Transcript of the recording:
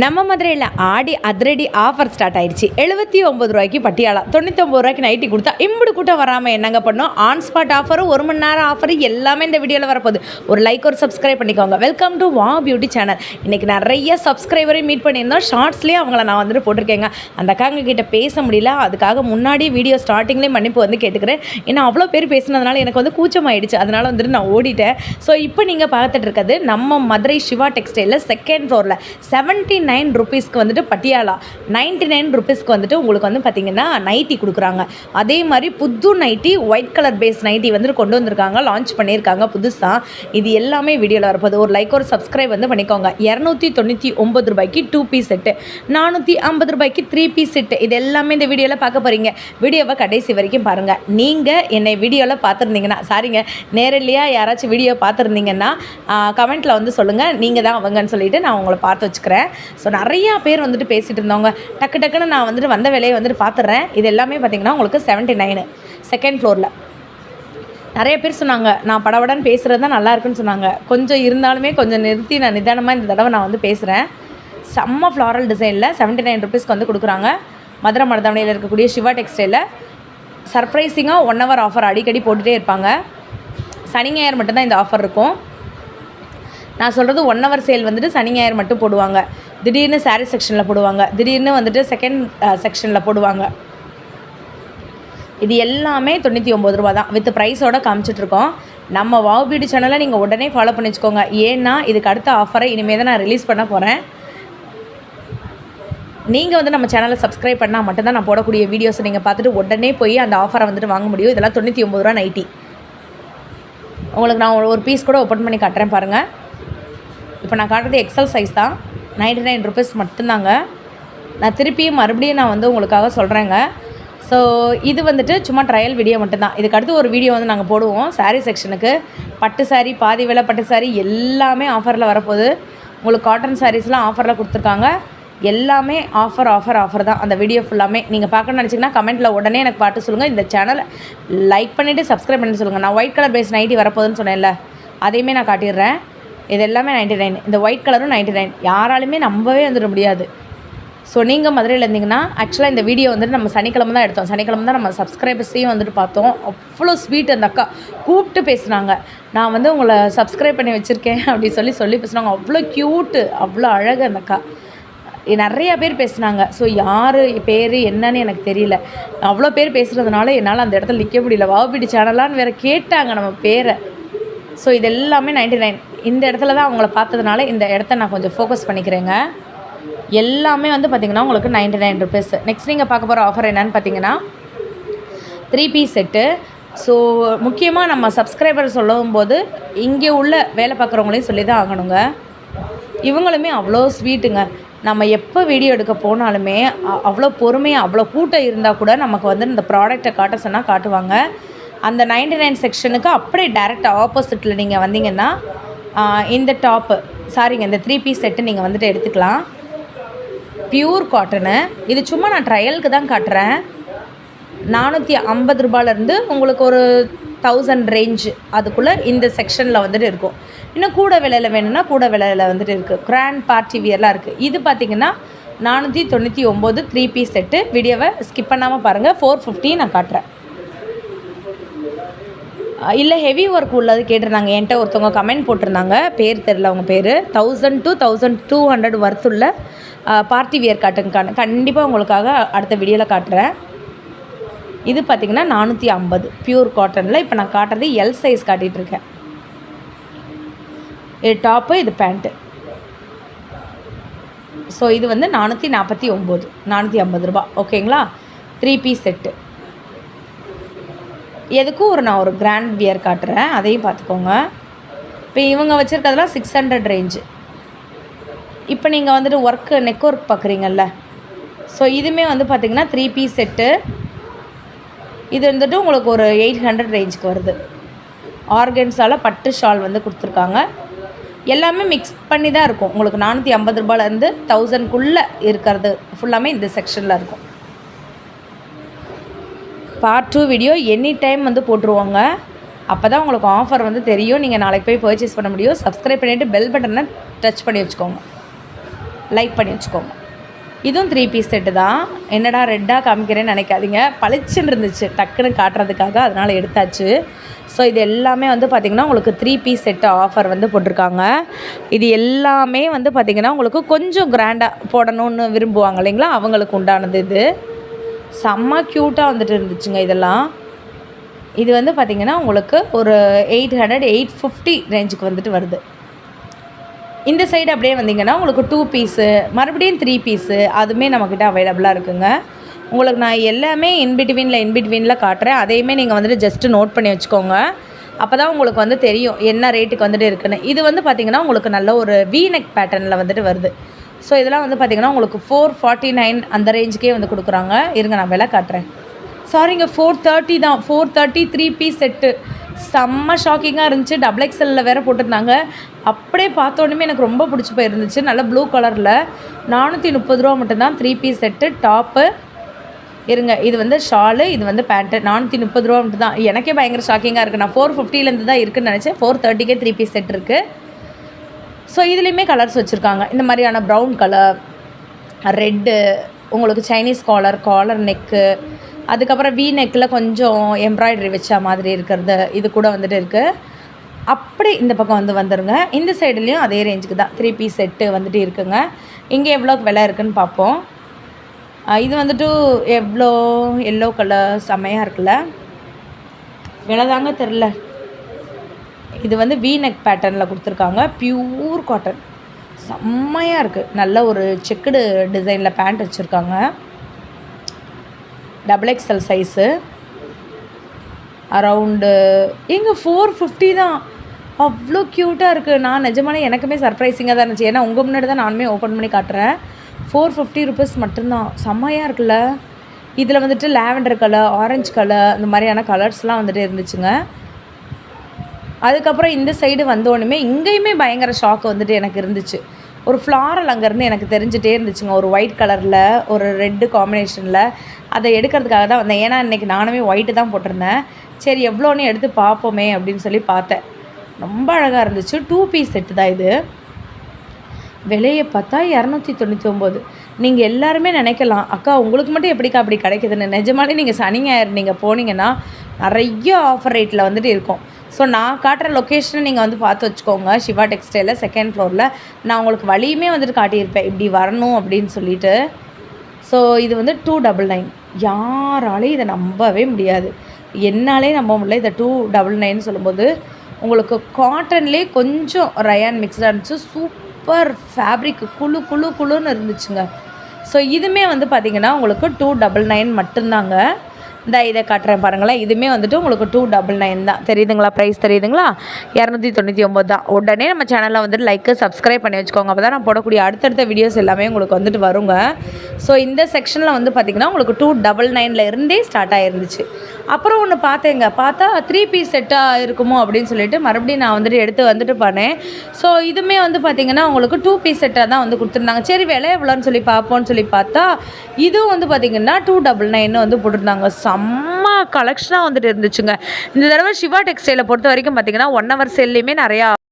நம்ம மதுரையில் ஆடி அதிரடி ஆஃபர் ஸ்டார்ட் ஆயிடுச்சு. 79 ரூபாய்க்கு பட்டியாலா, 99 ரூபாய்க்கு நைட்டி கொடுத்தா இம்புடு கூட்டம் வராமல் என்னங்க பண்ணோம். ஆன் ஸ்பாட் ஆஃபரும் 1 மணி நேரம் ஆஃபர் எல்லாமே இந்த வீடியோவில் வரப்போகுது. ஒரு லைக் ஒரு சப்ஸ்கிரைப் பண்ணிக்கோங்க. வெல்கம் டு வா பியூட்டி சேனல். இன்றைக்கி நிறைய சப்ஸ்கிரைபரையும் மீட் பண்ணியிருந்தோம். ஷார்ட்ஸ்லேயே அவங்கள நான் வந்துட்டு போட்டிருக்கேங்க. அந்த அக்காங்க கிட்ட பேச முடியல, அதுக்காக முன்னாடி வீடியோ ஸ்டார்டிங்லேயே மன்னிப்பு வந்து கேட்டுக்கிறேன். ஏன்னா அவ்வளோ பேர் பேசினதுனால எனக்கு வந்து கூச்சமாயிடுச்சு. அதனால் வந்துட்டு நான் ஓடிட்டேன். ஸோ இப்போ நீங்கள் பார்த்துட்டு இருக்கிறது நம்ம மதுரை சிவா டெக்ஸ்டைலில் செகண்ட் ஃப்ளோரில் 79 ரூபீஸ்க்கு வந்துட்டு பட்டியாலா, 99 ரூபீஸ்க்கு வந்துட்டு உங்களுக்கு வந்து பார்த்திங்கன்னா நைட்டி கொடுக்குறாங்க. அதே மாதிரி புது nighty, white colour base nighty வந்துட்டு கொண்டு வந்திருக்காங்க, லான்ச் பண்ணியிருக்காங்க புதுசாக. இது எல்லாமே வீடியோவில் வரப்போது. ஒரு லைக் ஒரு சப்ஸ்கிரைப் வந்து பண்ணிக்கோங்க. 299 ரூபாய்க்கு 2 பீஸ் செட்டு, 450 ரூபாய்க்கு 3 பீஸ் செட்டு. இது எல்லாமே இந்த வீடியோவில் பார்க்க போகிறீங்க. வீடியோவை கடைசி வரைக்கும் பாருங்கள். நீங்கள் என்னை வீடியோவில் பார்த்துருந்தீங்கன்னா, சாரிங்க நேரடியாக யாராச்சும் வீடியோ பார்த்துருந்தீங்கன்னா கமெண்ட்டில் வந்து சொல்லுங்கள், நீங்கள் தான் அவங்கன்னு சொல்லிவிட்டு நான் உங்களை பார்த்து வச்சுக்கிறேன். ஸோ நிறையா பேர் வந்துட்டு பேசிகிட்டு இருந்தவங்க. டக்குன்னு நான் வந்துட்டு வந்த வேலையை வந்துட்டு பார்த்துட்றேன். இது எல்லாமே பார்த்திங்கன்னா உங்களுக்கு 79 செகண்ட் ஃப்ளோரில். நிறைய பேர் சொன்னாங்க நான் படபடன்னு பேசுகிறது தான் நல்லா இருக்குன்னு சொன்னாங்க. கொஞ்சம் இருந்தாலுமே கொஞ்சம் நிறுத்தி நான் நிதானமாக இந்த தடவை நான் வந்து பேசுகிறேன். செம்ம ஃப்ளாரல் டிசைனில் 79 ரூபீஸ்க்கு வந்து கொடுக்குறாங்க. மதுரை மருதாவணியில் இருக்கக்கூடிய சிவா டெக்ஸ்டைலில் சர்ப்ரைசிங்காக 1 ஹவர் ஆஃபர் அடிக்கடி போட்டுகிட்டே இருப்பாங்க. சனி ஞாயிறு மட்டும்தான் இந்த ஆஃபர் இருக்கும். நான் சொல்கிறது 1 ஹவர் சேல் வந்துட்டு சனி ஞாயிறு மட்டும் போடுவாங்க. திடீர்னு சாரீ செக்ஷனில் போடுவாங்க, திடீர்னு வந்துட்டு செகண்ட் செக்ஷனில் போடுவாங்க. இது எல்லாமே 99 ரூபா தான் வித் ப்ரைஸோடு காமிச்சிட்ருக்கோம். நம்ம வாவ் பியூட்டி சேனலை நீங்கள் உடனே ஃபாலோ பண்ணி வச்சுக்கோங்க. ஏன்னா இதுக்கு அடுத்த ஆஃபரை இனிமேல் தான் நான் ரிலீஸ் பண்ண போகிறேன். நீங்கள் வந்து நம்ம சேனலை சப்ஸ்கிரைப் பண்ணால் மட்டும்தான் நான் போடக்கூடிய வீடியோஸை நீங்கள் பார்த்துட்டு உடனே போய் அந்த ஆஃபரை வந்துட்டு வாங்க முடியும். இதெல்லாம் 99 ரூபா நைட்டி. உங்களுக்கு நான் ஒரு பீஸ் கூட ஓப்பன் பண்ணி காட்டுறேன் பாருங்கள். இப்போ நான் காட்டுறது எக்ஸல் சைஸ் தான், 99 ரூபீஸ் மட்டும்தாங்க. நான் திருப்பியும் மறுபடியும் நான் வந்து உங்களுக்காக சொல்கிறேங்க. ஸோ இது வந்துட்டு சும்மா ட்ரையல் வீடியோ மட்டும்தான். இதுக்கு அடுத்து ஒரு வீடியோ வந்து நாங்கள் போடுவோம் சாரீ செக்ஷனுக்கு. பட்டு சாரீ, பாதி விலை பட்டு சாரீ எல்லாமே ஆஃபரில் வரப்போகுது. உங்களுக்கு காட்டன் சாரீஸ்லாம் ஆஃபரில் கொடுத்துருக்காங்க. எல்லாமே ஆஃபர் தான் அந்த வீடியோ ஃபுல்லாமே. நீங்கள் பார்க்கணும்னு நினச்சிங்கன்னா கமெண்ட்டில் உடனே எனக்கு பார்த்து சொல்லுங்கள். இந்த சேனலை லைக் பண்ணிவிட்டு சப்ஸ்கிரைப் பண்ணிட்டு சொல்லுங்கள். நான் ஒயிட் கலர் பேஸ் நைட்டி வரப்போகுதுன்னு சொன்னேன்ல, அதையுமே நான் காட்டிடுறேன். இது எல்லாமே 99. இந்த ஒயிட் கலரும் 99. யாராலுமே நம்பவே வந்துட முடியாது. ஸோ நீங்கள் மதுரையில் இருந்தீங்கன்னா, ஆக்சுவலாக இந்த வீடியோ வந்துட்டு நம்ம சனிக்கிழமை தான் எடுத்தோம். சனிக்கிழமை தான் நம்ம சப்ஸ்கிரைபர்ஸையும் வந்துட்டு பார்த்தோம். அவ்வளோ ஸ்வீட் அந்த அக்கா கூப்பிட்டு பேசுனாங்க. நான் வந்து உங்களை சப்ஸ்கிரைப் பண்ணி வச்சுருக்கேன் அப்படின்னு சொல்லி பேசுனாங்க. அவ்வளோ க்யூட்டு, அவ்வளோ அழகு அந்த அக்கா. நிறையா பேர் பேசுனாங்க. ஸோ யார் பேர் என்னன்னு எனக்கு தெரியல. அவ்வளோ பேர் பேசுகிறதுனால என்னால் அந்த இடத்துல நிற்க முடியல. வாவ் பியூட்டி சேனலான்னு வேறு கேட்டாங்க நம்ம பேரை. ஸோ இது எல்லாமே 99. இந்த இடத்துல தான் அவங்கள பார்த்ததுனால இந்த இடத்த நான் கொஞ்சம் ஃபோக்கஸ் பண்ணிக்கிறேங்க. எல்லாமே வந்து பார்த்திங்கன்னா உங்களுக்கு 99 ரூபீஸ். நெக்ஸ்ட் நீங்கள் பார்க்க போகிற ஆஃபர் என்னன்னு பார்த்தீங்கன்னா 3 பீஸ் செட்டு. ஸோ முக்கியமாக நம்ம சப்ஸ்கிரைபர் சொல்லும்போது இங்கே உள்ள வேலை பார்க்குறவங்களையும் சொல்லி தான் ஆகணுங்க. இவங்களுமே அவ்வளோ ஸ்வீட்டுங்க. நம்ம எப்போ வீடியோ எடுக்க போனாலுமே அவ்வளோ பொறுமையாக, அவ்வளோ கூட்டம் இருந்தால் கூட நமக்கு வந்து இந்த ப்ராடக்டை காட்ட சொன்னால் காட்டுவாங்க. அந்த 99 செக்ஷனுக்கு அப்படியே டைரெக்ட் ஆப்போசிட்டில் நீங்கள் வந்தீங்கன்னா இந்த டாப்பு, சாரிங்க இந்த 3 பீஸ் செட்டு நீங்கள் வந்துட்டு எடுத்துக்கலாம். Pure cotton. இது சும்மா நான் ட்ரையலுக்கு தான் காட்டுறேன். 450 ரூபாயிலேருந்து உங்களுக்கு ஒரு 1000 ரேஞ்சு அதுக்குள்ளே இந்த செக்ஷனில் வந்துட்டு இருக்கும். இன்னும் கூட விலையில் வேணும்னா கூட விலையில் வந்துட்டு இருக்குது. கிராண்ட் பார்ட்டி வியர்லாம் இருக்குது. இது பார்த்திங்கன்னா 499 3 பீஸ் செட்டு. வீடியோவை ஸ்கிப் பண்ணாமல் பாருங்கள். 450 நான் காட்டுறேன். இல்லை ஹெவி ஒர்க் உள்ளது கேட்டிருந்தாங்க. என்கிட்ட ஒருத்தவங்க கமெண்ட் போட்டிருந்தாங்க, பேர் தெரில அவங்க பேர். 1000 to 1200 ஒர்த்துள்ள பார்ட்டி வியர் காட்டுங்க. கண்டிப்பாக உங்களுக்காக அடுத்த வீடியோவில் காட்டுறேன். இது பார்த்திங்கன்னா 450 பியூர் காட்டனில். இப்போ நான் காட்டுறது எல் சைஸ் காட்டிகிட்ருக்கேன். இது டாப்பு, இது பேண்ட்டு. ஸோ இது வந்து 449, 450 ரூபா. ஓகேங்களா? 3 பீஸ் செட்டு. எதுக்கும் நான் ஒரு கிராண்ட் வியர் காட்டுறேன், அதையும் பார்த்துக்கோங்க. இப்போ இவங்க வச்சுருக்கிறதுலாம் 600 ரேஞ்சு. இப்போ நீங்கள் வந்துட்டு ஒர்க்கு நெக் ஒர்க் பார்க்குறீங்கல்ல, ஸோ இதுவுமே வந்து பார்த்திங்கன்னா 3 பீஸ் செட்டு. இது வந்துட்டு உங்களுக்கு ஒரு 800 ரேஞ்சுக்கு வருது. ஆர்கன்ஸால் பட்டு ஷால் வந்து கொடுத்துருக்காங்க. எல்லாமே மிக்ஸ் பண்ணி தான் இருக்கும். உங்களுக்கு 450 ரூபாயிலேருந்து 1000க்குள்ளே இருக்கிறது ஃபுல்லாமே இந்த செக்ஷனில் இருக்கும். பார்ட் 2 வீடியோ எனி டைம் வந்து போட்டுருவாங்க. அப்போ தான் உங்களுக்கு ஆஃபர் வந்து தெரியும். நீங்கள் நாளைக்கு போய் பர்ச்சேஸ் பண்ண முடியும். சப்ஸ்கிரைப் பண்ணிவிட்டு பெல் பட்டனை டச் பண்ணி வச்சுக்கோங்க. லைக் பண்ணி வச்சுக்கோங்க. இதுவும் 3 பீஸ் செட்டு தான். என்னடா ரெட்டாக காமிக்கிறேன்னு நினைக்காதீங்க, பளிச்சுன்னு இருந்துச்சு டக்குன்னு காட்டுறதுக்காக, அதனால் எடுத்தாச்சு. ஸோ இது எல்லாமே வந்து பார்த்திங்கன்னா உங்களுக்கு 3 பீஸ் செட்டு ஆஃபர் வந்து போட்டிருக்காங்க. இது எல்லாமே வந்து பார்த்திங்கன்னா உங்களுக்கு கொஞ்சம் கிராண்டாக போடணும்னு விரும்புவாங்க இல்லைங்களா, அவங்களுக்கு உண்டானது. இது செம்ம க்யூட்டாக வந்துட்டு இருந்துச்சுங்க இதெல்லாம். இது வந்து பார்த்திங்கன்னா உங்களுக்கு ஒரு 800 850 ரேஞ்சுக்கு வந்துட்டு வருது. இந்த சைடு அப்படியே வந்திங்கன்னா உங்களுக்கு 2 பீஸு மறுபடியும் 3 பீஸு அதுவுமே நம்மக்கிட்ட அவைலபிளாக இருக்குங்க. உங்களுக்கு நான் எல்லாமே இன்பிட்வீனில் காட்டுறேன். அதையுமே நீங்கள் வந்துட்டு ஜஸ்ட்டு நோட் பண்ணி வச்சுக்கோங்க. அப்போ தான் உங்களுக்கு வந்து தெரியும் என்ன ரேட்டுக்கு வந்துட்டு இருக்குன்னு. இது வந்து பார்த்திங்கன்னா உங்களுக்கு நல்ல ஒரு வீநெக் பேட்டர்னில் வந்துட்டு வருது. ஸோ இதெல்லாம் வந்து பார்த்திங்கன்னா உங்களுக்கு 449 அந்த ரேஞ்சுக்கே வந்து கொடுக்குறாங்க. இருங்க நான் விலை காட்டுறேன். சாரிங்க, 430 தான். 430 3 பீஸ் செட்டு. செம்ம ஷாக்கிங்காக இருந்துச்சு. டபுள் எக்ஸலில் வேறு போட்டிருந்தாங்க. அப்படியே பார்த்தோன்னே எனக்கு ரொம்ப பிடிச்சி போயிருந்துச்சு. நல்லா ப்ளூ கலரில் 430 ரூபா மட்டும்தான் 3 பீஸ் செட்டு. டாப்பு இருங்க, இது வந்து ஷாலு, இது வந்து பேண்ட்டு. 430 ரூபா மட்டும் தான். எனக்கே பயங்கர ஷாக்கிங்காக இருக்குது. நான் 450லேருந்து தான் இருக்குதுன்னு நினச்சேன். 430க்கே 3 பீஸ் செட் இருக்குது. ஸோ இதுலேயுமே கலர்ஸ் வச்சுருக்காங்க. இந்த மாதிரியான ப்ரௌன் கலர், ரெட்டு, உங்களுக்கு சைனீஸ் காலர் நெக்கு, அதுக்கப்புறம் வீ நெக்கில் கொஞ்சம் எம்ப்ராய்டரி வச்ச மாதிரி இருக்கிறது, இது கூட வந்துட்டு இருக்குது. அப்படி இந்த பக்கம் வந்துருங்க. இந்த சைடுலேயும் அதே ரேஞ்சுக்கு தான் 3 பீஸ் செட்டு வந்துட்டு இருக்குங்க. இங்கே எவ்வளோக்கு விலை இருக்குதுன்னு பார்ப்போம். இது வந்துட்டு எவ்வளோ எல்லோ கலர் செம்மையாக இருக்குல்ல, விலை தாங்க தெரில. இது வந்து வீநெக் பேட்டர்னில் கொடுத்துருக்காங்க. பியூர் காட்டன், செம்மையாக இருக்குது. நல்ல ஒரு செக்குடு டிசைனில் பேண்ட் வச்சுருக்காங்க. Double XL size. அரவுண்டு எங்கே 450 தான். அவ்வளோ க்யூட்டாக இருக்குது. நான் நிஜமான எனக்குமே சர்ப்ரைசிங்காக தான் இருந்துச்சு. ஏன்னா உங்கள் முன்னாடி தான் நானுமே ஓப்பன் பண்ணி காட்டுறேன். 450 ருபீஸ் மட்டும்தான். செம்மையாக இருக்குல்ல. இதில் வந்துட்டு லாவெண்டர் கலர், ஆரஞ்சு கலர், இந்த மாதிரியான கலர்ஸ்லாம் வந்துட்டு இருந்துச்சுங்க. அதுக்கப்புறம் இந்த சைடு வந்தோடனே இங்கேயுமே பயங்கர ஷாக்கு வந்துட்டு எனக்கு இருந்துச்சு. ஒரு ஃப்ளாரல் அங்கேருந்து எனக்கு தெரிஞ்சிட்டே இருந்துச்சுங்க. ஒரு ஒயிட் கலரில் ஒரு ரெட்டு காம்பினேஷனில். அதை எடுக்கிறதுக்காக தான் வந்தேன். ஏன்னா இன்றைக்கி நானுமே ஒயிட்டு தான் போட்டிருந்தேன். சரி எவ்வளோன்னு எடுத்து பார்ப்போமே அப்படின்னு சொல்லி பார்த்தேன். ரொம்ப அழகாக இருந்துச்சு. 2 பீஸ் செட்டு தான் இது. விலையை பார்த்தா 299. நீங்கள் எல்லாருமே நினைக்கலாம், அக்கா உங்களுக்கு மட்டும் எப்படிக்கா அப்படி கிடைக்குதுன்னு. நிஜமாலே நீங்கள் சனி ஞாயிறு நீங்கள் போனீங்கன்னா நிறைய ஆஃபர் ரேட்டில் வந்துட்டு இருக்கும். ஸோ நான் காட்டுற லொக்கேஷனை நீங்கள் வந்து பார்த்து வச்சுக்கோங்க. சிவா டெக்ஸ்டைலில் 2nd ஃப்ளோரில். நான் உங்களுக்கு வழியுமே வந்துட்டு காட்டியிருப்பேன் இப்படி வரணும் அப்படின்னு சொல்லிட்டு. ஸோ இது வந்து 299. யாராலையும் இதை நம்பவே முடியாது. என்னாலே நம்ப முடியல. இதை 299 சொல்லும்போது உங்களுக்கு காட்டன்லேயே கொஞ்சம் ரயான் மிக்ஸ்டாக இருந்துச்சு. சூப்பர் ஃபேப்ரிக், குழுன்னு இருந்துச்சுங்க. ஸோ இதுவுமே வந்து பார்த்திங்கன்னா உங்களுக்கு 299 மட்டும்தாங்க. இந்த இதை காட்டுறேன் பாருங்களேன். இதுவுமே வந்துட்டு உங்களுக்கு 299 தான். தெரியுதுங்களா? ப்ரைஸ் தெரியுதுங்களா? 299 தான். உடனே நம்ம சேனலில் வந்துட்டு லைக்கு சப்ஸ்கிரைப் பண்ணி வச்சுக்கோங்க. அப்போ தான் நான் போடக்கூடிய அடுத்தடுத்த வீடியோஸ் எல்லாமே உங்களுக்கு வந்துட்டு வருங்க. ஸோ இந்த செக்ஷனில் வந்து பார்த்திங்கன்னா உங்களுக்கு 299 இருந்தே ஸ்டார்ட் ஆகிருந்துச்சு. அப்புறம் ஒன்று பார்த்தா 3 பீஸ் செட்டாக இருக்குமோ அப்படின்னு சொல்லிட்டு மறுபடியும் நான் வந்துட்டு வந்துட்டு பண்ணேன். ஸோ இதுவுமே வந்து பார்த்திங்கன்னா உங்களுக்கு 2 பீஸ் செட்டாக தான் வந்து கொடுத்துருந்தாங்க. சரி விலை எவ்வளோன்னு சொல்லி பார்ப்போன்னு சொல்லி பார்த்தா இதுவும் வந்து பார்த்திங்கன்னா 299 வந்து போட்டிருந்தாங்க. செம்ம கலெக்ஷனாக வந்துட்டு இருந்துச்சுங்க. இந்த தடவை சிவா டெக்ஸ்டைலை பொறுத்த வரைக்கும் பார்த்திங்கன்னா 1 ஹவர் சேல்லையுமே நிறையா